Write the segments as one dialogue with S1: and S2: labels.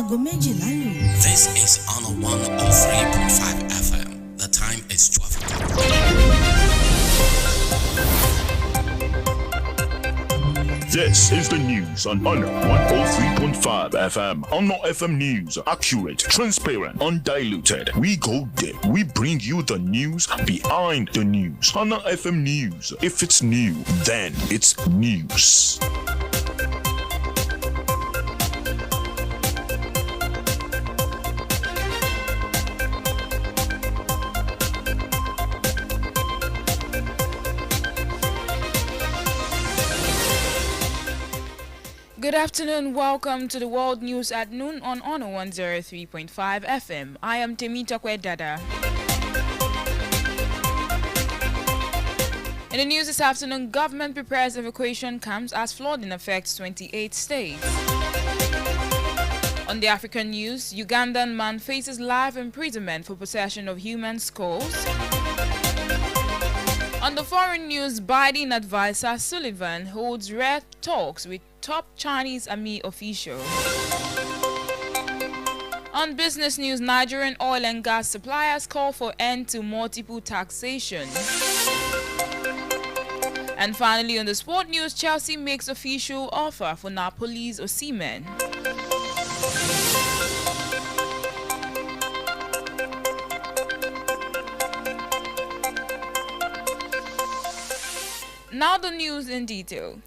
S1: aago méjìlá lù.
S2: This is on 103.5 FM. The time is 12 o'clock.
S3: This is the news on Honor 103.5 FM. Honor FM News. Accurate, transparent, undiluted. We go deep. We bring you the news behind the news. Honor FM News. If it's new, then it's news.
S4: Good afternoon, welcome to the World News at noon on Honor 103.5 FM. I am Temitope Dada. In the news this afternoon, government prepares evacuation camps as flooding affects 28 states. On the African news, Ugandan man faces life imprisonment for possession of human skulls. On the foreign news, Biden advisor Sullivan holds rare talks with top Chinese army official. On business news, Nigerian oil and gas suppliers call for end to multiple taxation. And finally, on the sport news, Chelsea makes official offer for Napoli's Osimhen. Now the news in detail.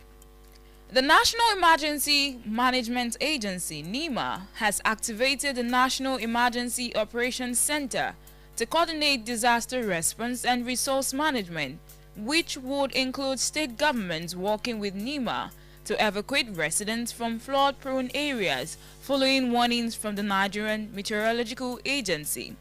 S4: The National Emergency Management Agency, NEMA, has activated the National Emergency Operations Center to coordinate disaster response and resource management, which would include state governments working with NEMA to evacuate residents from flood-prone areas following warnings from the Nigerian Meteorological Agency.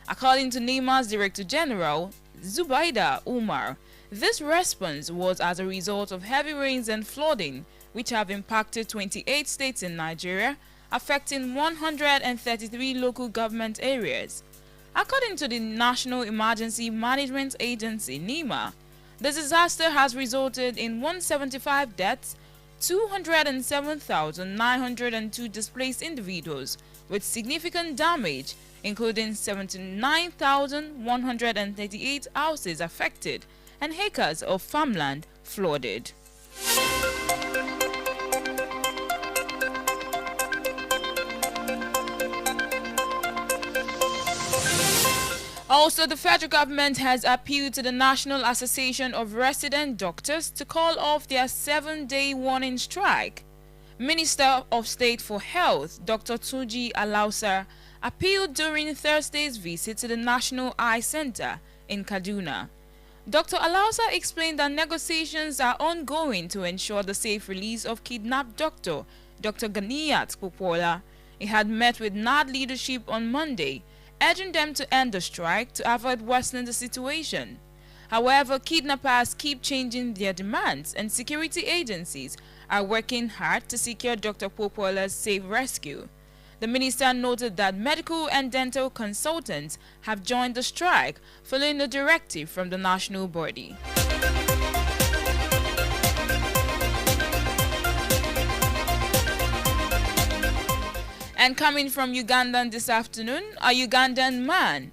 S4: According to NEMA's Director General, Zubaida Umar, this response was as a result of heavy rains and flooding, which have impacted 28 states in Nigeria, affecting 133 local government areas. According to the National Emergency Management Agency, NEMA, the disaster has resulted in 175 deaths, 207,902 displaced individuals with significant damage, including 79,138 houses affected, and acres of farmland flooded. Also, the federal government has appealed to the National Association of Resident Doctors to call off their 7-day warning strike. Minister of State for Health, Dr. Tunji Alausa, appealed during Thursday's visit to the National Eye Center in Kaduna. Dr. Alausa explained that negotiations are ongoing to ensure the safe release of kidnapped Dr. Ganiyat Popola. He had met with NAD leadership on Monday, urging them to end the strike to avoid worsening the situation. However, kidnappers keep changing their demands, and security agencies are working hard to secure Dr. Popola's safe rescue. The minister noted that medical and dental consultants have joined the strike following a directive from the national body. And coming from Uganda this afternoon, a Ugandan man,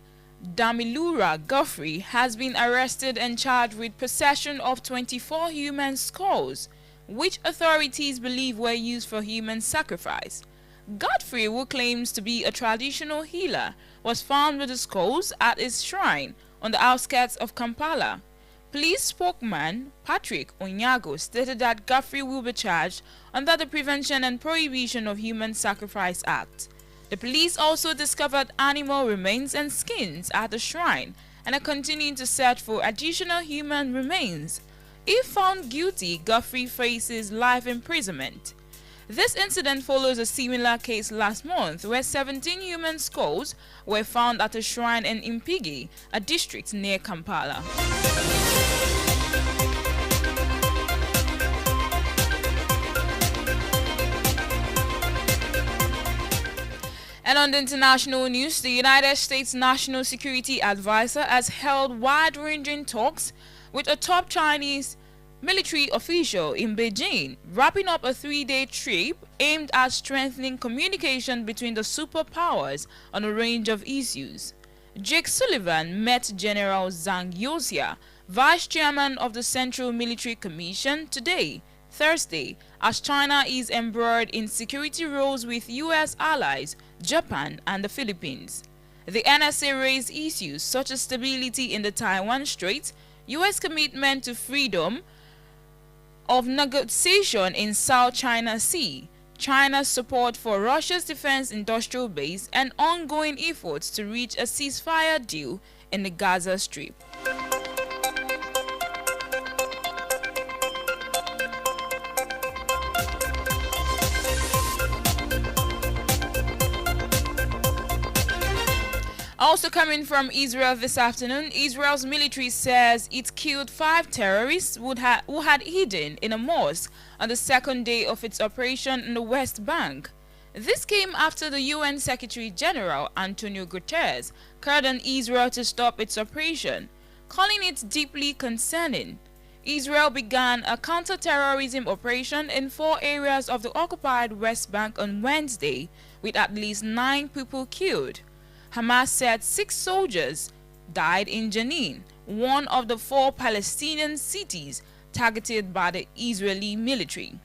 S4: Damilura Godfrey, has been arrested and charged with possession of 24 human skulls, which authorities believe were used for human sacrifice. Godfrey, who claims to be a traditional healer, was found with the skulls at his shrine on the outskirts of Kampala. Police spokesman Patrick Onyago stated that Godfrey will be charged under the Prevention and Prohibition of Human Sacrifice Act. The police also discovered animal remains and skins at the shrine and are continuing to search for additional human remains. If found guilty, Godfrey faces life imprisonment. This incident follows a similar case last month where 17 human skulls were found at a shrine in Impigi, a district near Kampala. And on the international news, the United States National Security Advisor has held wide-ranging talks with a top Chinese military official in Beijing, wrapping up a 3-day trip aimed at strengthening communication between the superpowers on a range of issues. Jake Sullivan met General Zhang Youxia, vice chairman of the Central Military Commission, today, Thursday, as China is embroiled in security rows with U.S. allies, Japan and the Philippines. The NSA raised issues such as stability in the Taiwan Strait, U.S. commitment to freedom of negotiation in South China Sea, China's support for Russia's defense industrial base, and ongoing efforts to reach a ceasefire deal in the Gaza Strip. Also coming from Israel this afternoon, Israel's military says it killed 5 terrorists who had hidden in a mosque on the second day of its operation in the West Bank. This came after the UN Secretary General Antonio Guterres called on Israel to stop its operation, calling it deeply concerning. Israel began a counter-terrorism operation in 4 areas of the occupied West Bank on Wednesday, with at least 9 people killed. Hamas said 6 soldiers died in Jenin, one of the 4 Palestinian cities targeted by the Israeli military.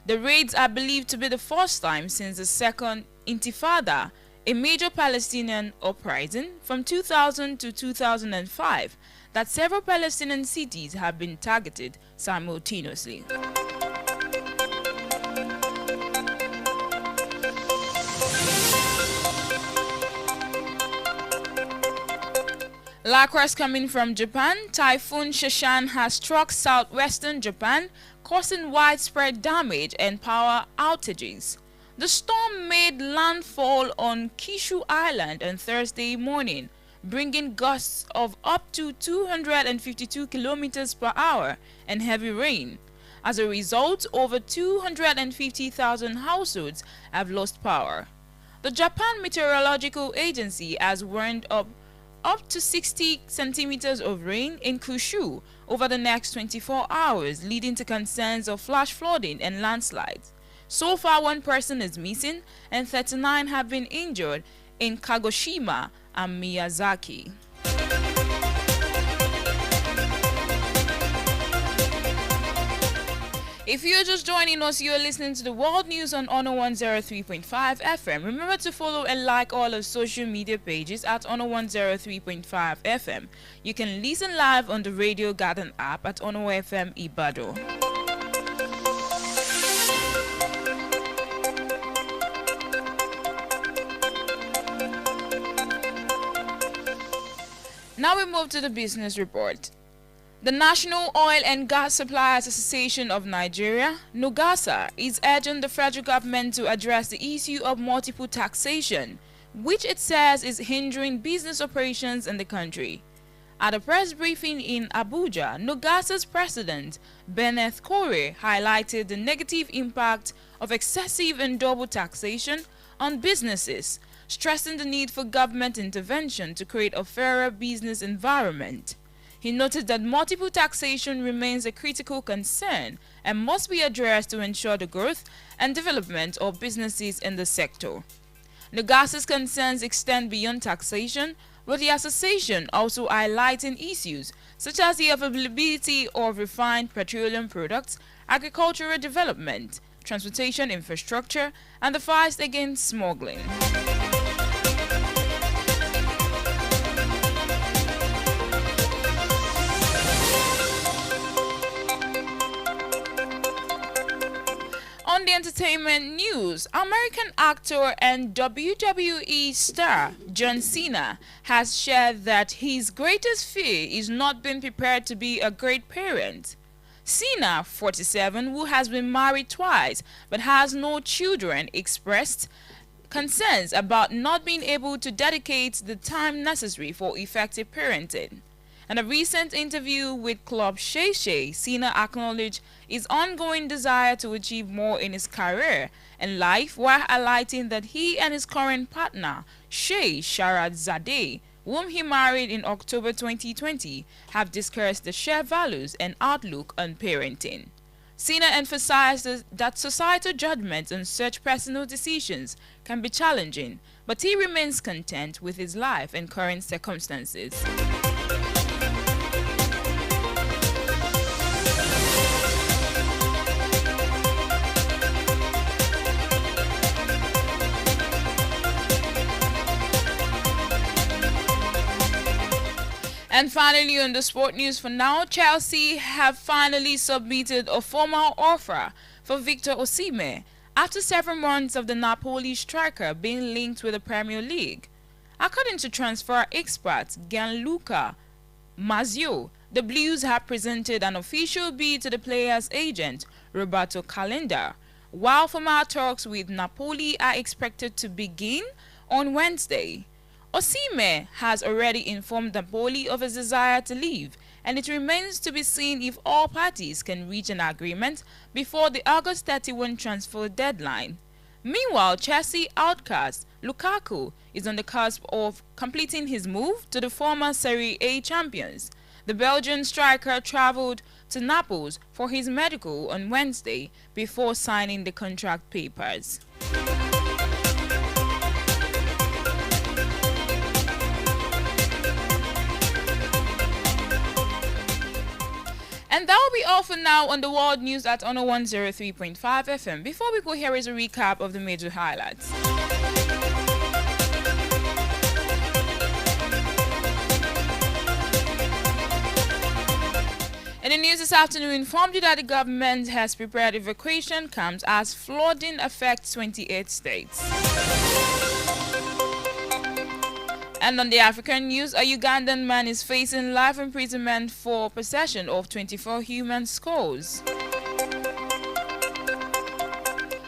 S4: The raids are believed to be the first time since the Second Intifada, a major Palestinian uprising from 2000 to 2005, that several Palestinian cities have been targeted simultaneously. Likewise, coming from Japan, Typhoon Shashan has struck southwestern Japan, causing widespread damage and power outages. The storm made landfall on Kyushu Island on Thursday morning, bringing gusts of up to 252 kilometers per hour and heavy rain. As a result, over 250,000 households have lost power. The Japan Meteorological Agency has warned up to 60 centimeters of rain in Kyushu over the next 24 hours, leading to concerns of flash flooding and landslides. So far, 1 person is missing and 39 have been injured in Kagoshima and Miyazaki. If you're just joining us, you're listening to the World News on Honor 103.5 FM. Remember to follow and like all our social media pages at Honor 103.5 FM. You can listen live on the Radio Garden app at Honor FM Ibado. Now we move to the business report. The National Oil and Gas Suppliers Association of Nigeria, NOGASA, is urging the federal government to address the issue of multiple taxation, which it says is hindering business operations in the country. At a press briefing in Abuja, NOGASA's president, Benneth Kore, highlighted the negative impact of excessive and double taxation on businesses, stressing the need for government intervention to create a fairer business environment. He noted that multiple taxation remains a critical concern and must be addressed to ensure the growth and development of businesses in the sector. NOGASA's concerns extend beyond taxation, with the association also highlighting issues such as the availability of refined petroleum products, agricultural development, transportation infrastructure, and the fight against smuggling. On the entertainment news, American actor and WWE star John Cena has shared that his greatest fear is not being prepared to be a great parent. Cena, 47, who has been married twice but has no children, expressed concerns about not being able to dedicate the time necessary for effective parenting. In a recent interview with Club Shay Shay, Cena acknowledged his ongoing desire to achieve more in his career and life, while highlighting that he and his current partner, Shay Sharad Zadeh, whom he married in October 2020, have discussed the shared values and outlook on parenting. Sina emphasized that societal judgments on such personal decisions can be challenging, but he remains content with his life and current circumstances. And finally, on the sport news for now, Chelsea have finally submitted a formal offer for Victor Osimhen after several months of the Napoli striker being linked with the Premier League. According to transfer expert Gianluca Mazzio, the Blues have presented an official bid to the player's agent, Roberto Calenda, while formal talks with Napoli are expected to begin on Wednesday. Osimhen has already informed Napoli of his desire to leave, and it remains to be seen if all parties can reach an agreement before the August 31 transfer deadline. Meanwhile, Chelsea outcast Lukaku is on the cusp of completing his move to the former Serie A champions. The Belgian striker traveled to Naples for his medical on Wednesday before signing the contract papers. And that will be all for now on the world news at Honor 103.5 FM. Before we go, here is a recap of the major highlights. In the news this afternoon, informed you that the government has prepared evacuation camps as flooding affects 28 states. And on the African news, a Ugandan man is facing life imprisonment for possession of 24 human skulls.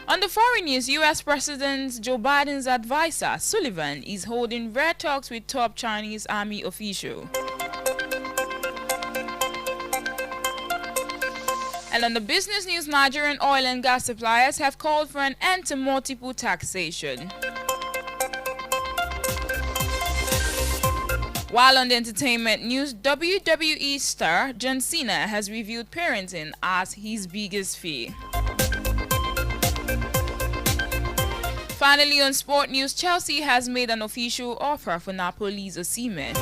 S4: On the foreign news, U.S. President Joe Biden's advisor, Sullivan, is holding rare talks with top Chinese army official. And on the business news, Nigerian oil and gas suppliers have called for an end to multiple taxation. While on the entertainment news, WWE star John Cena has reviewed parenting as his biggest fear. Finally, on sport news, Chelsea has made an official offer for Napoli's Osimhen.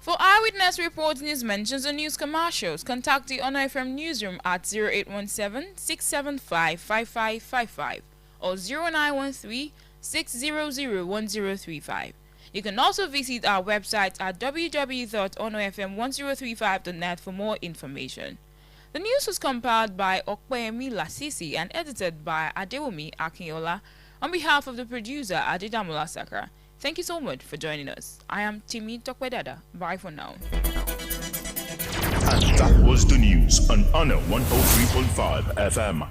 S4: For eyewitness reports, news mentions, and news commercials, contact the Honor FM newsroom at 0817-675-5555 or 0913-600-1035. You can also visit our website at www.honorfm1035.net for more information. The news was compiled by Okpeyemi Lasisi and edited by Adewumi Akinola on behalf of the producer Adedamola Sakra. Thank you so much for joining us. I am Temitope Dada. Bye for now.
S3: And that was the news on Honor 103.5 FM.